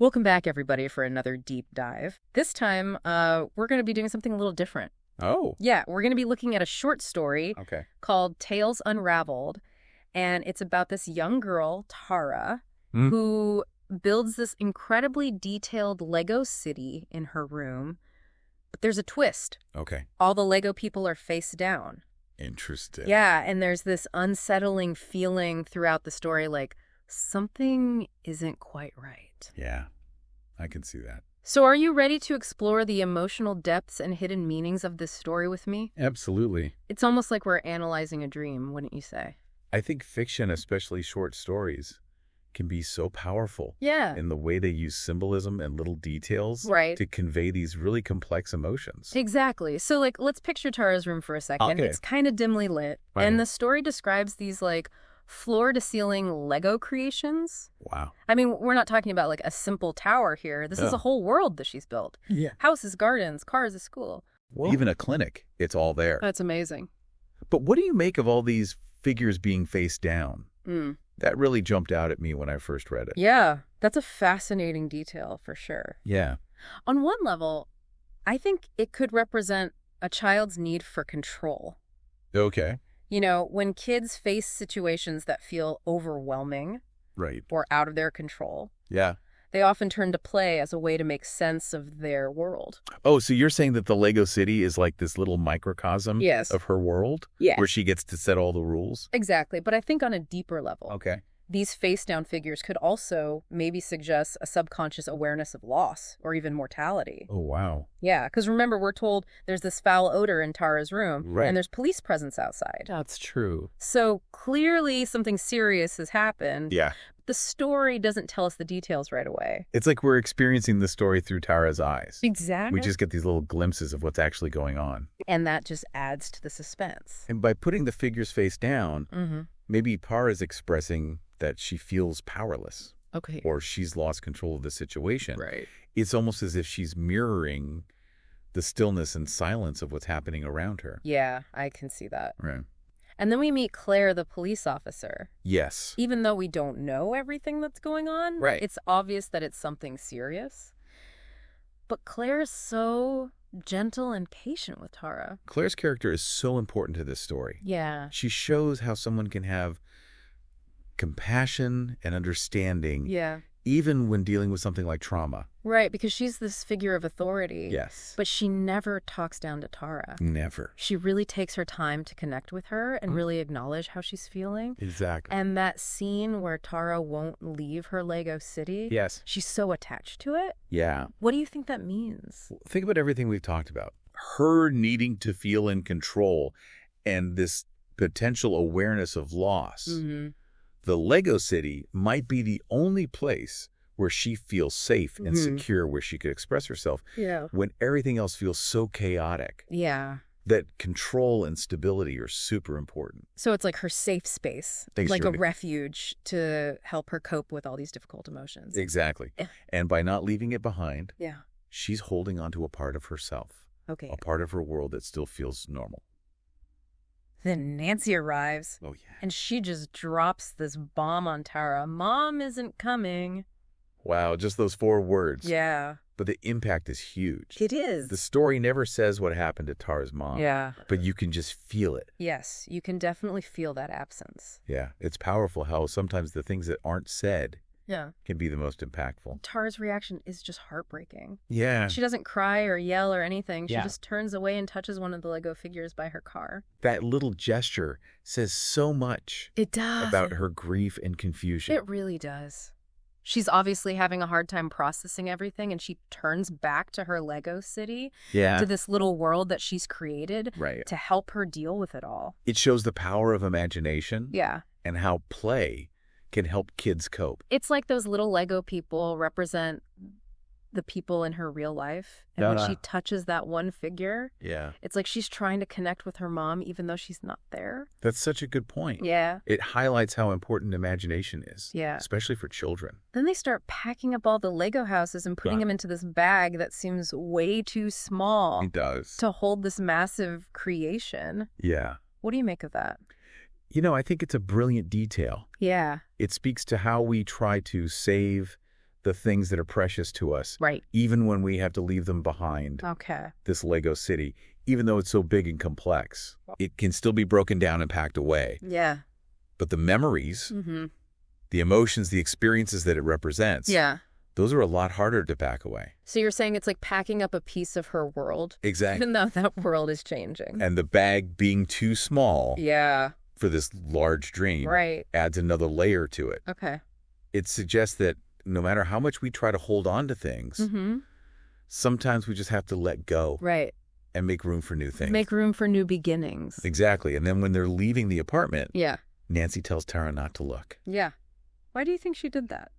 Welcome back, everybody, for another deep dive. This time, we're going to be doing something a little different. Oh. Yeah, we're going to be looking at a short story called Tales Unraveled, and it's about this young girl, Tara, who builds this incredibly detailed Lego city in her room. But there's a twist. Okay. All the Lego people are face down. Interesting. Yeah, and there's this unsettling feeling throughout the story, like something isn't quite right. Yeah, I can see that. So are you ready to explore the emotional depths and hidden meanings of this story with me? Absolutely. It's almost like we're analyzing a dream, wouldn't you say? I think fiction, especially short stories, can be so powerful. Yeah. In the way they use symbolism and little details to convey these really complex emotions. Exactly. So, let's picture Tara's room for a second. Okay. It's kind of dimly lit, and the story describes these, floor-to-ceiling Lego creations. Wow. I mean, we're not talking about, a simple tower here. This is a whole world that she's built. Yeah. Houses, gardens, cars, a school. Whoa. Even a clinic, it's all there. That's amazing. But what do you make of all these figures being face down? That really jumped out at me when I first read it. Yeah, that's a fascinating detail for sure. Yeah. On one level, I think it could represent a child's need for control. Okay. You know, when kids face situations that feel overwhelming or out of their control, they often turn to play as a way to make sense of their world. Oh, so you're saying that the Lego city is like this little microcosm of her world? Yeah. Where she gets to set all the rules? Exactly. But I think on a deeper level. Okay. These face-down figures could also maybe suggest a subconscious awareness of loss or even mortality. Oh, wow. Yeah, because remember, we're told there's this foul odor in Tara's room, and there's police presence outside. That's true. So clearly something serious has happened. Yeah. The story doesn't tell us the details right away. It's like we're experiencing the story through Tara's eyes. Exactly. We just get these little glimpses of what's actually going on. And that just adds to the suspense. And by putting the figures face down, maybe Tara's expressing that she feels powerless. Okay. Or she's lost control of the situation. Right. It's almost as if she's mirroring the stillness and silence of what's happening around her. Yeah, I can see that. Right. And then we meet Claire, the police officer. Yes. Even though we don't know everything that's going on, it's obvious that it's something serious. But Claire is so gentle and patient with Tara. Claire's character is so important to this story. Yeah. She shows how someone can have compassion and understanding even when dealing with something like trauma. Right, because she's this figure of authority. Yes. But she never talks down to Tara. Never. She really takes her time to connect with her and really acknowledge how she's feeling. Exactly. And that scene where Tara won't leave her Lego city, she's so attached to it. Yeah. What do you think that means? Think about everything we've talked about. Her needing to feel in control and this potential awareness of loss. The Lego city might be the only place where she feels safe and secure, where she could express herself. Yeah. When everything else feels so chaotic. Yeah. That control and stability are super important. So it's like her safe space, like a refuge to help her cope with all these difficult emotions. Exactly. And by not leaving it behind, yeah, she's holding on to a part of herself. Okay. A part of her world that still feels normal. Then Nancy arrives. Oh, yeah. And she just drops this bomb on Tara. Mom isn't coming. Wow, just those 4 words. Yeah. But the impact is huge. It is. The story never says what happened to Tara's mom. Yeah. But you can just feel it. Yes, you can definitely feel that absence. Yeah, it's powerful how sometimes the things that aren't said can be the most impactful. Tara's reaction is just heartbreaking. Yeah. She doesn't cry or yell or anything. She just turns away and touches one of the Lego figures by her car. That little gesture says so much. It does. About her grief and confusion. It really does. She's obviously having a hard time processing everything, and she turns back to her Lego city, to this little world that she's created to help her deal with it all. It shows the power of imagination and how play can help kids cope. It's like those little Lego people represent the people in her real life. And when she touches that one figure, it's like she's trying to connect with her mom even though she's not there. That's such a good point. Yeah. It highlights how important imagination is. Yeah. Especially for children. Then they start packing up all the Lego houses and putting them into this bag that seems way too small. It does. To hold this massive creation. Yeah. What do you make of that? You know, I think it's a brilliant detail. Yeah. It speaks to how we try to save the things that are precious to us. Right. Even when we have to leave them behind. Okay. This Lego city, even though it's so big and complex, it can still be broken down and packed away. Yeah. But the memories, the emotions, the experiences that it represents, those are a lot harder to pack away. So you're saying it's like packing up a piece of her world? Exactly. Even though that world is changing. And the bag being too small for this large dream adds another layer to it. Okay. It suggests that no matter how much we try to hold on to things, sometimes we just have to let go. Right. And make room for new things. Make room for new beginnings. Exactly. And then when they're leaving the apartment, Nancy tells Tara not to look. Yeah. Why do you think she did that?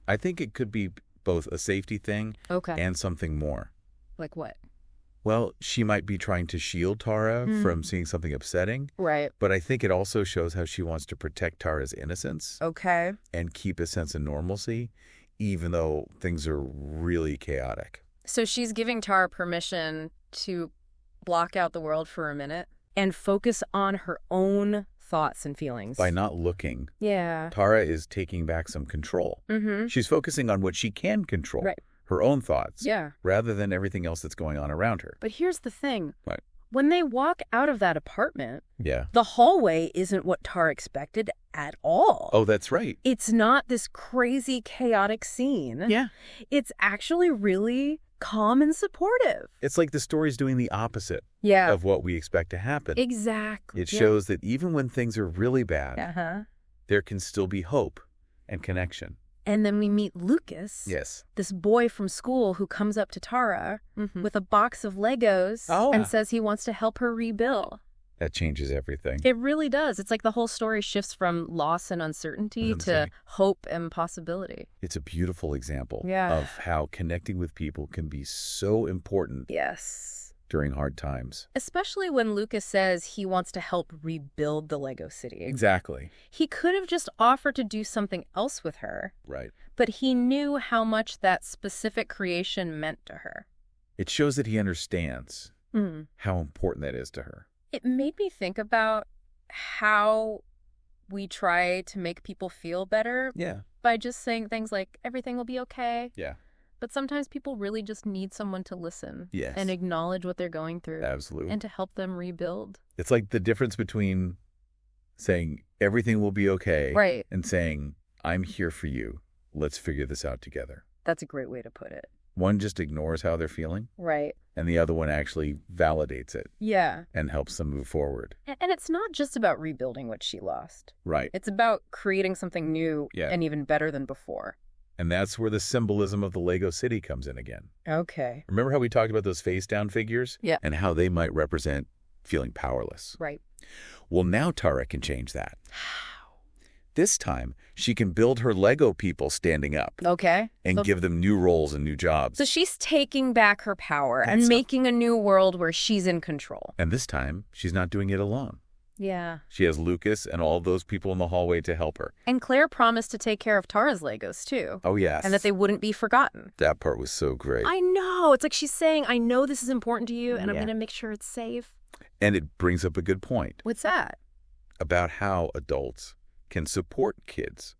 I think it could be both a safety thing and something more. Like what? Well, she might be trying to shield Tara from seeing something upsetting. Right. But I think it also shows how she wants to protect Tara's innocence. Okay. And keep a sense of normalcy, even though things are really chaotic. So she's giving Tara permission to block out the world for a minute and focus on her own thoughts and feelings. By not looking, Yeah. Tara is taking back some control. She's focusing on what she can control, her own thoughts, rather than everything else that's going on around her. But here's the thing. What? When they walk out of that apartment, Yeah. the hallway isn't what Tara expected at all. Oh, that's right. It's not this crazy, chaotic scene. Yeah. It's actually really calm and supportive. It's like the story's doing the opposite of what we expect to happen. Exactly. It shows that even when things are really bad, there can still be hope and connection. And then we meet Lucas, Yes. this boy from school who comes up to Tara with a box of Legos and says he wants to help her rebuild. That changes everything. It really does. It's like the whole story shifts from loss and uncertainty to hope and possibility. It's a beautiful example of how connecting with people can be so important during hard times. Especially when Lucas says he wants to help rebuild the Lego city. Exactly. He could have just offered to do something else with her. Right. But he knew how much that specific creation meant to her. It shows that he understands how important that is to her. It made me think about how we try to make people feel better by just saying things like, everything will be okay. Yeah. But sometimes people really just need someone to listen Yes. and acknowledge what they're going through. Absolutely. And to help them rebuild. It's like the difference between saying everything will be okay and saying, I'm here for you. Let's figure this out together. That's a great way to put it. One just ignores how they're feeling. Right. And the other one actually validates it. Yeah. And helps them move forward. And it's not just about rebuilding what she lost. Right. It's about creating something new and even better than before. And that's where the symbolism of the Lego city comes in again. Okay. Remember how we talked about those face-down figures? Yeah. And how they might represent feeling powerless. Right. Well, now Tara can change that. This time, she can build her Lego people standing up. Okay. And give them new roles and new jobs. So she's taking back her power and making a new world where she's in control. And this time, she's not doing it alone. Yeah. She has Lucas and all those people in the hallway to help her. And Claire promised to take care of Tara's Legos, too. Oh, yes. And that they wouldn't be forgotten. That part was so great. I know. It's like she's saying, I know this is important to you, and I'm going to make sure it's safe. And it brings up a good point. What's that? About how adults can support kids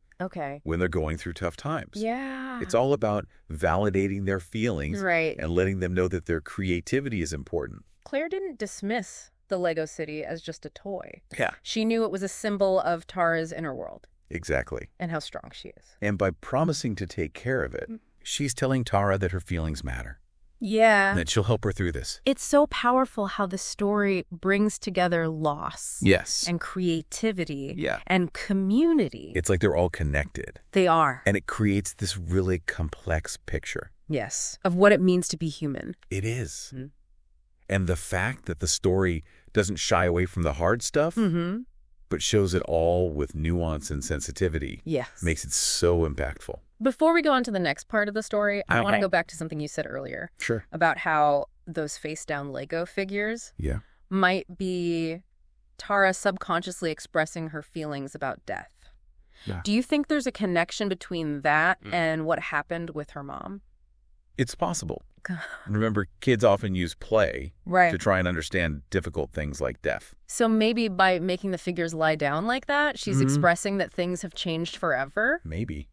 when they're going through tough times. Yeah. It's all about validating their feelings right. and letting them know that their creativity is important. Claire didn't dismiss the Lego city as just a toy. Yeah. She knew it was a symbol of Tara's inner world. Exactly. And how strong she is. And by promising to take care of it, she's telling Tara that her feelings matter. Yeah. And that she'll help her through this. It's so powerful how the story brings together loss. Yes. And creativity. Yeah. And community. It's like they're all connected. They are. And it creates this really complex picture. Yes. Of what it means to be human. It is. And the fact that the story doesn't shy away from the hard stuff, but shows it all with nuance and sensitivity, makes it so impactful. Before we go on to the next part of the story, I want to go back to something you said earlier. Sure. About how those face-down Lego figures might be Tara subconsciously expressing her feelings about death. Yeah. Do you think there's a connection between that and what happened with her mom? It's possible. Remember, kids often use play to try and understand difficult things like death. So maybe by making the figures lie down like that, she's expressing that things have changed forever? Maybe.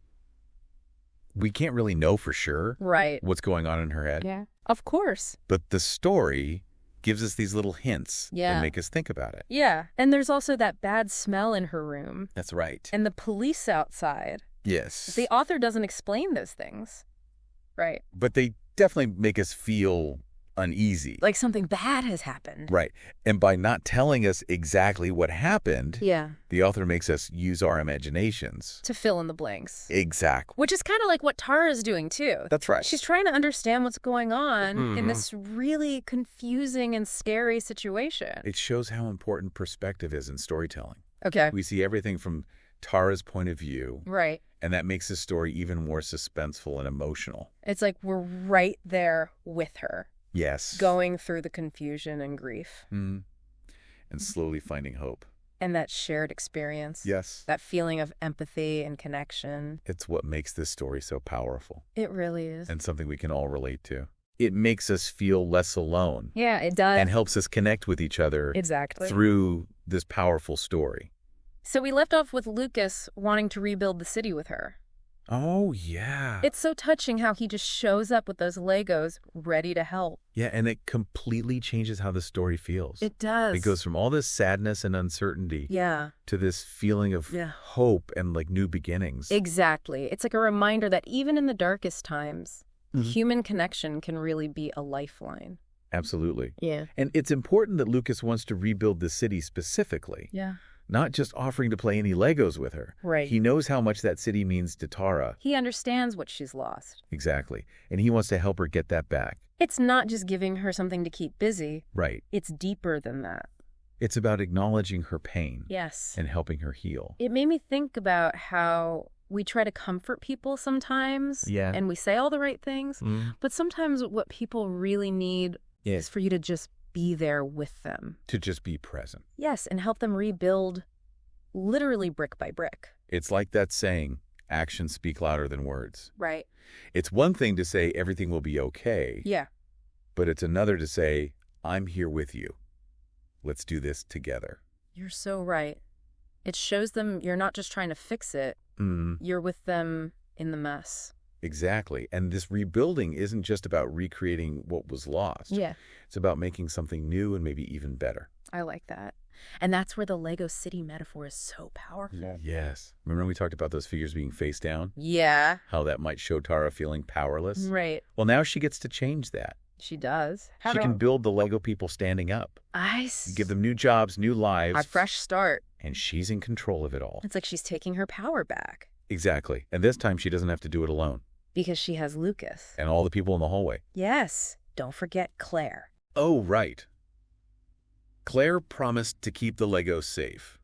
We can't really know for sure what's going on in her head. Yeah, of course. But the story gives us these little hints that make us think about it. Yeah, and there's also that bad smell in her room. That's right. And the police outside. Yes. The author doesn't explain those things. Right. But they definitely make us feel uneasy. Like something bad has happened. Right. And by not telling us exactly what happened, the author makes us use our imaginations to fill in the blanks. Exactly. Which is kind of like what Tara's doing, too. That's right. She's trying to understand what's going on in this really confusing and scary situation. It shows how important perspective is in storytelling. Okay. We see everything from Tara's point of view. Right. And that makes the story even more suspenseful and emotional. It's like we're right there with her. Yes. Going through the confusion and grief. And slowly finding hope. And that shared experience. Yes. That feeling of empathy and connection. It's what makes this story so powerful. It really is. And something we can all relate to. It makes us feel less alone. Yeah, it does. And helps us connect with each other. Exactly. Through this powerful story. So we left off with Lucas wanting to rebuild the city with her. Oh, yeah. It's so touching how he just shows up with those Legos ready to help. Yeah, and it completely changes how the story feels. It does. It goes from all this sadness and uncertainty to this feeling of hope and like new beginnings. Exactly. It's like a reminder that even in the darkest times, human connection can really be a lifeline. Absolutely. Yeah. And it's important that Lucas wants to rebuild the city specifically. Yeah. Not just offering to play any Legos with her. Right. He knows how much that city means to Tara. He understands what she's lost. Exactly. And he wants to help her get that back. It's not just giving her something to keep busy. Right. It's deeper than that. It's about acknowledging her pain. Yes. And helping her heal. It made me think about how we try to comfort people sometimes. Yeah. And we say all the right things. But sometimes what people really need is for you to just be there with them. To just be present. Yes, and help them rebuild literally brick by brick. It's like that saying, actions speak louder than words. Right. It's one thing to say everything will be okay. Yeah. But it's another to say, I'm here with you. Let's do this together. You're so right. It shows them you're not just trying to fix it. You're with them in the mess. Exactly. And this rebuilding isn't just about recreating what was lost. Yeah. It's about making something new and maybe even better. I like that. And that's where the Lego city metaphor is so powerful. Yes. Remember we talked about those figures being face down? Yeah. How that might show Tara feeling powerless? Right. Well, now she gets to change that. She does. She can build the Lego people standing up. Give them new jobs, new lives. A fresh start. And she's in control of it all. It's like she's taking her power back. Exactly. And this time she doesn't have to do it alone. Because she has Lucas. And all the people in the hallway. Yes. Don't forget Claire. Oh, right. Claire promised to keep the Legos safe.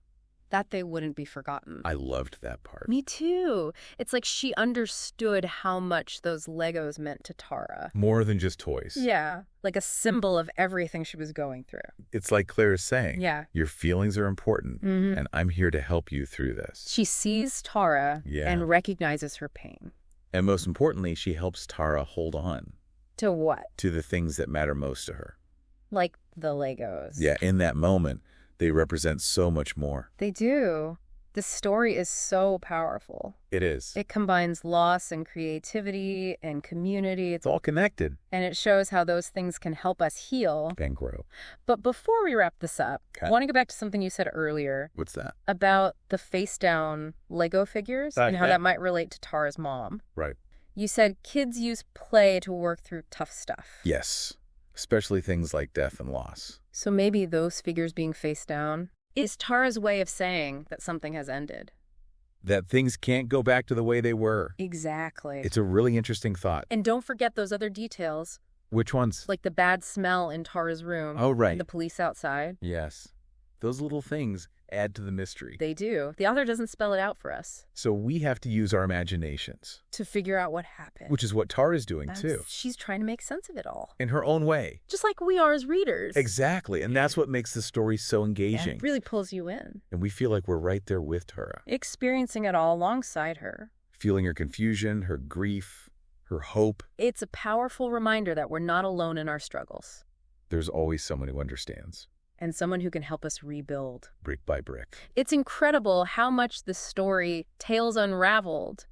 That they wouldn't be forgotten. I loved that part. Me too. It's like she understood how much those Legos meant to Tara. More than just toys. Yeah. Like a symbol of everything she was going through. It's like Claire is saying. Yeah. Your feelings are important, and I'm here to help you through this. She sees Tara and recognizes her pain. And most importantly, she helps Tara hold on. To what? To the things that matter most to her. Like the Legos. Yeah, in that moment, they represent so much more. They do. The story is so powerful. It is. It combines loss and creativity and community. It's all connected. And it shows how those things can help us heal. And grow. But before we wrap this up, I want to go back to something you said earlier. What's that? About the face-down Lego figures and how that might relate to Tara's mom. Right. You said kids use play to work through tough stuff. Yes. Especially things like death and loss. So maybe those figures being face down is Tara's way of saying that something has ended. That things can't go back to the way they were. Exactly. It's a really interesting thought. And don't forget those other details. Which ones? Like the bad smell in Tara's room. Oh, right. And the police outside. Yes. Those little things add to the mystery. They do. The author doesn't spell it out for us. So we have to use our imaginations. To figure out what happened. Which is what Tara's doing, too. She's trying to make sense of it all. In her own way. Just like we are as readers. Exactly. And that's what makes the story so engaging. Yeah, it really pulls you in. And we feel like we're right there with Tara. Experiencing it all alongside her. Feeling her confusion, her grief, her hope. It's a powerful reminder that we're not alone in our struggles. There's always someone who understands. And someone who can help us rebuild. Brick by brick. It's incredible how much the story, Tales Unraveled,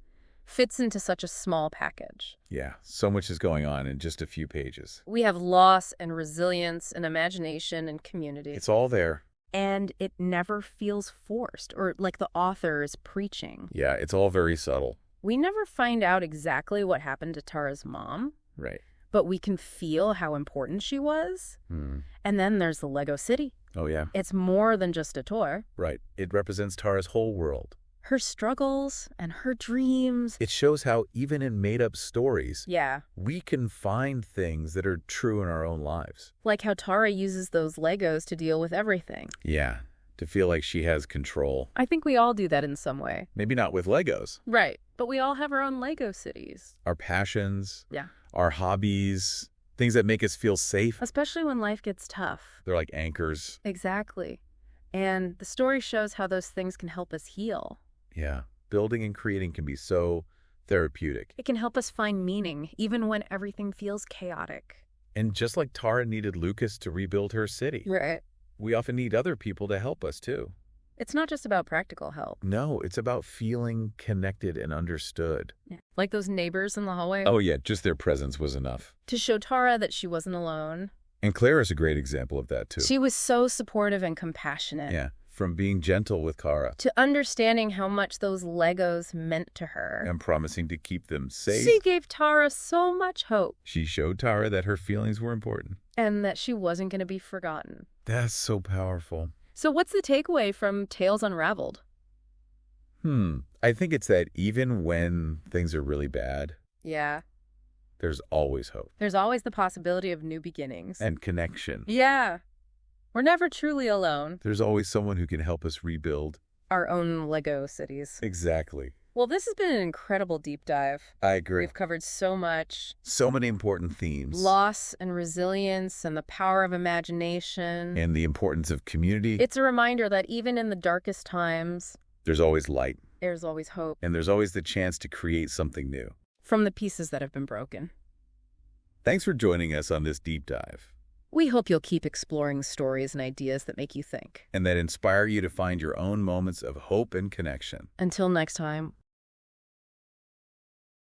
fits into such a small package. Yeah, so much is going on in just a few pages. We have loss and resilience and imagination and community. It's all there. And it never feels forced or like the author is preaching. Yeah, it's all very subtle. We never find out exactly what happened to Tara's mom. Right. But we can feel how important she was. And then there's the Lego City. Oh, yeah. It's more than just a toy. Right. It represents Tara's whole world. Her struggles and her dreams. It shows how even in made-up stories, yeah, we can find things that are true in our own lives. Like how Tara uses those Legos to deal with everything. Yeah, to feel like she has control. I think we all do that in some way. Maybe not with Legos. Right. But we all have our own Lego cities. Our passions. Yeah. Our hobbies. Things that make us feel safe. Especially when life gets tough. They're like anchors. Exactly. And the story shows how those things can help us heal. Yeah. Building and creating can be so therapeutic. It can help us find meaning, even when everything feels chaotic. And just like Tara needed Lucas to rebuild her city. Right. We often need other people to help us, too. It's not just about practical help. No, it's about feeling connected and understood. Yeah. Like those neighbors in the hallway. Oh, yeah, just their presence was enough. To show Tara that she wasn't alone. And Claire is a great example of that, too. She was so supportive and compassionate. Yeah, from being gentle with Kara. To understanding how much those Legos meant to her. And promising to keep them safe. She gave Tara so much hope. She showed Tara that her feelings were important. And that she wasn't going to be forgotten. That's so powerful. So what's the takeaway from Tales Unraveled? I think it's that even when things are really bad, yeah, there's always hope. There's always the possibility of new beginnings. And connection. Yeah. We're never truly alone. There's always someone who can help us rebuild our own Lego cities. Exactly. Well, this has been an incredible deep dive. I agree. We've covered so much. So many important themes. Loss and resilience and the power of imagination. And the importance of community. It's a reminder that even in the darkest times, there's always light. There's always hope. And there's always the chance to create something new. From the pieces that have been broken. Thanks for joining us on this deep dive. We hope you'll keep exploring stories and ideas that make you think. And that inspire you to find your own moments of hope and connection. Until next time,